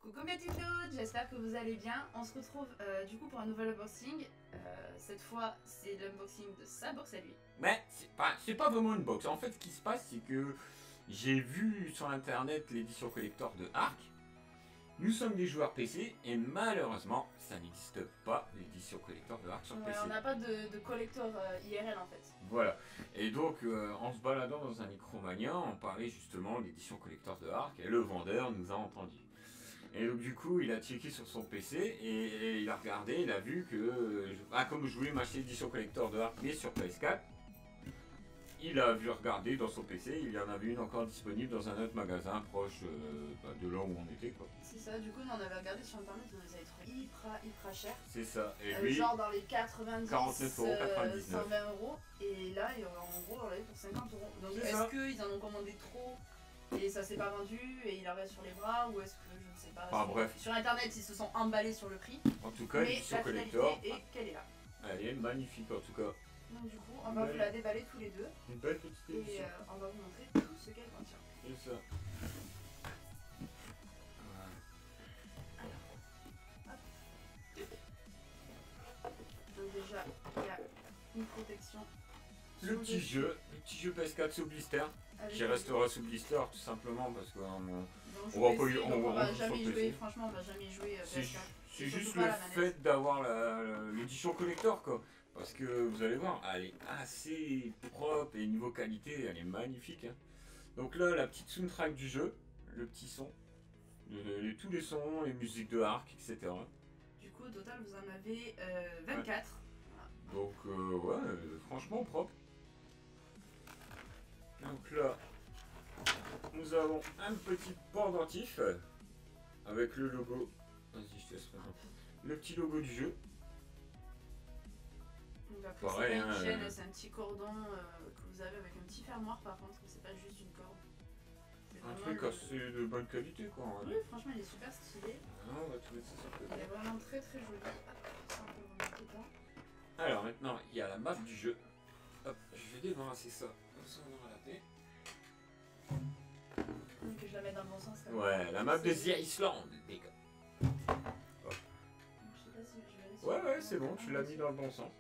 Coucou mes petites loutres, j'espère que vous allez bien. On se retrouve du coup pour un nouvel unboxing. Cette fois, c'est l'unboxing de sa box à lui. Mais c'est pas vraiment une box. En fait, ce qui se passe, c'est que j'ai vu sur internet l'édition collector de Ark. Nous sommes des joueurs PC et malheureusement, ça n'existe pas l'édition collector de Ark sur PC. On n'a pas de collector IRL en fait. Voilà. Et donc, en se baladant dans un Micromania, on parlait justement de l'édition collector de Ark et le vendeur nous a entendus. Et donc du coup, il a checké sur son PC et il a regardé, il a vu que, comme je voulais m'acheter l'édition collector de Ark mais sur PS4, il a vu regarder dans son PC, il y en avait une encore disponible dans un autre magasin proche de là où on était quoi. C'est ça, du coup on avait regardé sur internet, on les avait trouvés hyper cher. C'est ça, et lui, genre dans les 90, 49 €, 99. 120 €, et là en gros on l'avait pour 50 €. Donc est-ce qu'ils en ont commandé trop et ça s'est pas vendu et il en reste sur les bras, ou est-ce que je ne sais pas. Enfin, bref. Sur internet ils se sont emballés sur le prix. En tout cas, l'édition collector, et qu'elle est là. elle est magnifique en tout cas. Donc du coup on va vous la déballer tous les deux. Une belle petite édition. Et on va vous montrer tout ce qu'elle contient. C'est ça. Donc déjà il y a une protection. Le petit jeu PS4 sous blister, qui restera sous blister tout simplement parce qu'on va jamais y jouer, franchement on va jamais y jouer PS4. C'est juste le fait d'avoir l'édition collector quoi. Parce que vous allez voir, elle est assez propre et niveau qualité, elle est magnifique. Hein. Donc là, la petite soundtrack du jeu, le petit son, tous les sons, les musiques de Ark, etc. Du coup, au total, vous en avez 24. Ouais. Donc, ouais, franchement propre. Donc là, nous avons un petit pendentif avec le logo. Vas-y, je te laisse présenter. Le petit logo du jeu. Donc après, c'est pas une chaîne, c'est un petit cordon que vous avez avec un petit fermoir par contre, c'est pas juste une corde. Un truc assez de bonne qualité quoi. Oui, franchement il est super stylé. Ah, on va tout mettre ça sur le côté. Il est vraiment très joli. Ça, on peut vous mettre dedans. Alors maintenant, il y a la map du jeu. Hop, je vais débarrasser ça. Comme ça on aura la paix. Que je la mette dans le bon sens. Ouais, la map de The Island, les gars. Je sais pas si je vais ouais, c'est bon, tu l'as mis dans le bon sens.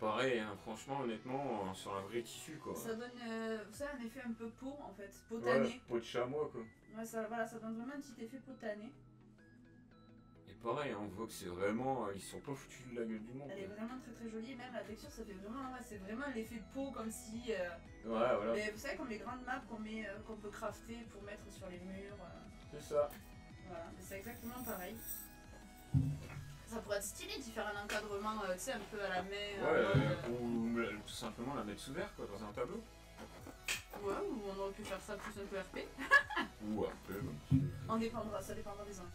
Pareil, hein, franchement, honnêtement, sur un vrai tissu quoi. Ça donne un effet un peu peau en fait, peau tannée. Ouais, peau de chamois quoi. Ouais, ça donne vraiment un petit effet peau tannée. Et pareil, on voit que c'est vraiment, ils sont pas foutus de la gueule du monde. Elle est vraiment très jolie, et même la texture ça fait vraiment, c'est vraiment l'effet peau comme si... ouais, voilà. Mais vous savez comme les grandes maps qu'on peut crafter pour mettre sur les murs. C'est ça. Voilà, c'est exactement pareil. Ça pourrait être stylé d'y faire un encadrement, tu sais, un peu à la main. Ou tout simplement la mettre sous verre quoi, dans un tableau. Ouais, ou on aurait pu faire ça plus un peu RP. Ou RP, Ça dépendra des envies.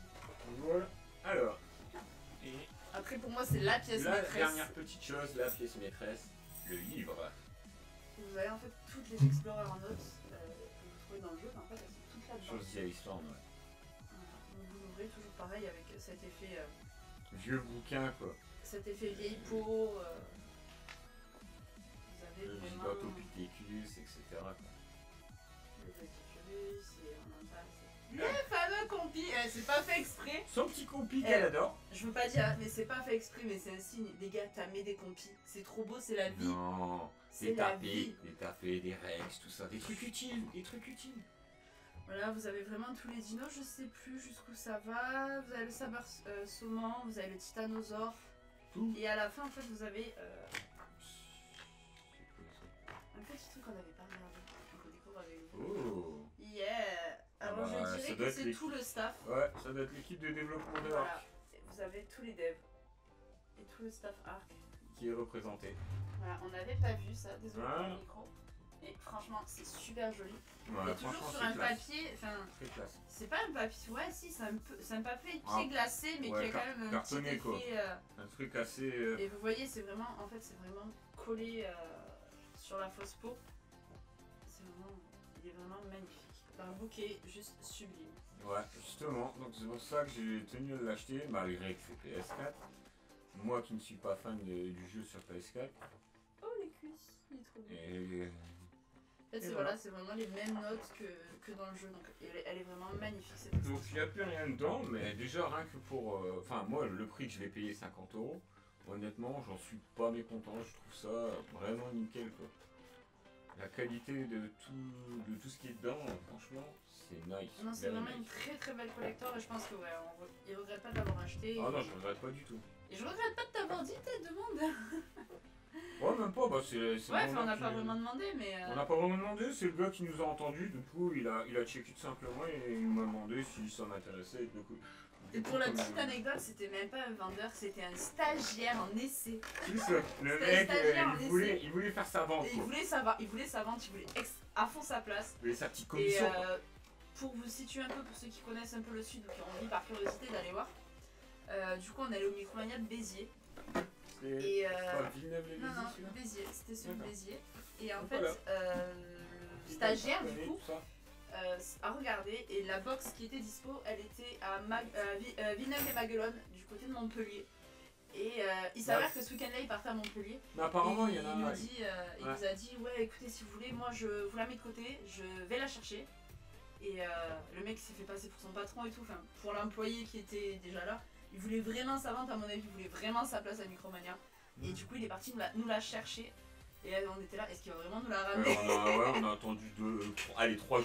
Voilà. Alors, et après pour moi c'est la pièce maîtresse. La dernière petite chose, la pièce maîtresse, le livre. Vous avez en fait toutes les Explorer en notes que vous trouvez dans le jeu, en fait elles sont toutes là-dedans. Sur The Island, ouais. Donc vous l'ouvrez toujours pareil avec cet effet... vieux bouquin quoi. Cet effet vieille peau. Vous avez le vraiment... Gigantopithecus, etc. quoi. Le Pithecus et on en parle. Le fameux compi, c'est pas fait exprès. Son petit compi qu'elle adore. Je veux pas dire, mais c'est pas fait exprès, mais c'est un signe. Les gars, t'as mis des compis. C'est trop beau, c'est la vie. Non, c'est la vie. Des tapés, des rex, tout ça, des trucs utiles, Voilà, vous avez vraiment tous les dinos, je sais plus jusqu'où ça va. Vous avez le sabre saumon, vous avez le titanosaure. Tout. Et à la fin, en fait, vous avez un petit truc qu'on n'avait pas regardé. On découvre avec vous. Oh. Yeah. Alors je dirais que c'est tout le staff. Ouais, ça doit être l'équipe de développement de voilà. Ark. Vous avez tous les devs et tout le staff Ark. Qui est représenté. Voilà, on n'avait pas vu ça, désolé pour le micro. Et franchement, c'est super joli. Ouais, et toujours sur un papier, enfin, c'est pas un papier, ouais si, c'est un papier glacé, mais qui a quand même un petit effet... un truc assez... Et vous voyez, c'est vraiment, en fait, c'est vraiment collé sur la fausse peau. C'est vraiment, il est vraiment magnifique. Un bouquet juste sublime. Ouais, justement, donc c'est pour ça que j'ai tenu à l'acheter, malgré que c'est PS4. Moi qui ne suis pas fan du jeu sur PS4. Oh les cuisses, il est trop beau. En fait, c'est voilà. voilà, c'est vraiment les mêmes notes que dans le jeu. Donc, elle est vraiment magnifique cette extension. Donc il n'y a plus rien dedans, mais déjà rien que pour... Enfin moi le prix que je l'ai payé 50 €, honnêtement j'en suis pas mécontent, je trouve ça vraiment nickel quoi. La qualité de tout ce qui est dedans, franchement, c'est nice. Non, c'est Very vraiment une nice. très très belle collector et je pense que ouais, il regrette pas de l'avoir acheté. Ah non, je regrette pas du tout. Et je regrette pas de t'avoir dit tes demandes. Ouais, même pas, bah c'est Ouais, mon enfin, on n'a gars pas qui- vraiment demandé, mais. On n'a pas vraiment demandé, c'est le gars qui nous a entendu, du coup il a checké tout simplement et il m'a demandé si ça m'intéressait. Et pour la comme- petite anecdote, c'était même pas un vendeur, c'était un stagiaire en essai. C'est ça, le C'était mec, stagiaire en il voulait faire sa vente Et il quoi. voulait sa vente, il voulait à fond sa place. Il voulait sa petite Et commission quoi. pour vous situer un peu, pour ceux qui connaissent un peu le sud ou qui ont envie par curiosité d'aller voir, du coup on allait au Micromania de Béziers. C'est Et pas Villeneuve-les-Béziers non, non, celui-là. Béziers, c'était celui de D'accord. Béziers. Et en Donc fait, voilà. le stagiaire du Connaît coup tout ça. a regardé et la box qui était dispo, elle était à Villeneuve-et-Maguelone, du côté de Montpellier. Et il s'avère que ce week-end-là, il partait à Montpellier. Mais apparemment Et il y en a. il nous dit, il Ouais. nous a dit ouais écoutez si vous voulez moi je vous la mets de côté, je vais la chercher. Et le mec s'est fait passer pour son patron et tout, enfin pour l'employé qui était déjà là, il voulait vraiment sa vente à mon avis, il voulait vraiment sa place à Micromania. Et du coup il est parti nous la chercher. Et on était là, est-ce qu'il va vraiment nous la ramener? On a attendu 3 jours. Et quoi.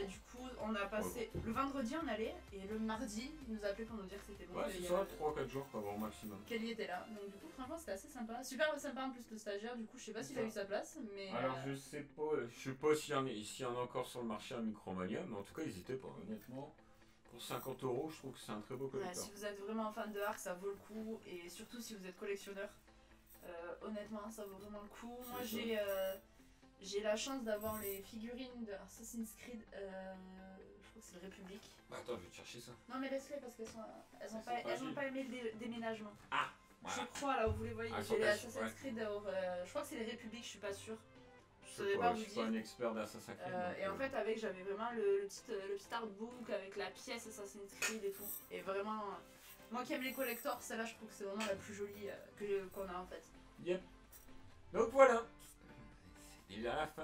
du coup on a passé, le vendredi on allait et le mardi il nous a appelé pour nous dire que c'était bon. Ouais, et c'est il y ça, avait- 3-4 jours quoi, au maximum. Kelly était là, donc du coup franchement c'était assez sympa, super sympa en plus le stagiaire, du coup je sais pas s'il a eu sa place, mais Alors je sais pas s'il y en a encore sur le marché à Micromania, mais en tout cas n'hésitez pas, honnêtement. Pour 50 €, je trouve que c'est un très beau ouais, collector. si vous êtes vraiment fan de Ark ça vaut le coup, et surtout si vous êtes collectionneur, honnêtement ça vaut vraiment le coup. Moi C'est j'ai la chance d'avoir les figurines de Assassin's Creed, je crois que c'est le République. Bah attends, je vais te chercher ça. Non mais laisse-les parce qu'elles Elles ont sont fragiles. pas aimé le déménagement. Ah, voilà. Je crois là où vous les voyez, Ah, j'ai les fantastique, Assassin's ouais. Creed, je crois que c'est les Républiques, je suis pas sûre. Je Je saurais sais pas pas, vous je suis pas dire. un expert d'Assassin's Creed. donc, Et en fait avec j'avais vraiment le petit artbook avec la pièce Assassin's Creed et tout. Et vraiment, moi qui aime les collectors, celle-là je trouve que c'est vraiment la plus jolie qu'on a en fait. Yep. Donc voilà. C'est déjà la fin.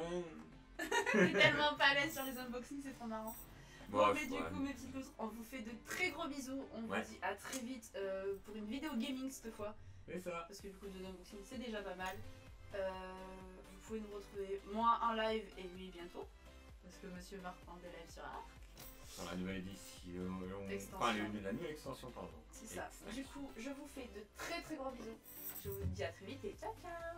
Je suis tellement pas à l'aise sur les unboxings, c'est trop marrant. Bon, Bon, mais du coup mes petites loutres, on vous fait de très gros bisous. On Ouais. vous dit à très vite pour une vidéo gaming cette fois. c'est ça. Parce que du coup de unboxing c'est déjà pas mal. Vous pouvez nous retrouver moi en live et lui bientôt. Parce que monsieur Marc prend des lives sur Ark. Sur la nouvelle édition. Extension. Enfin, la nouvelle extension, pardon. C'est ça. Exact. Du coup, je vous fais de très très gros bisous. Je vous dis à très vite et ciao ciao.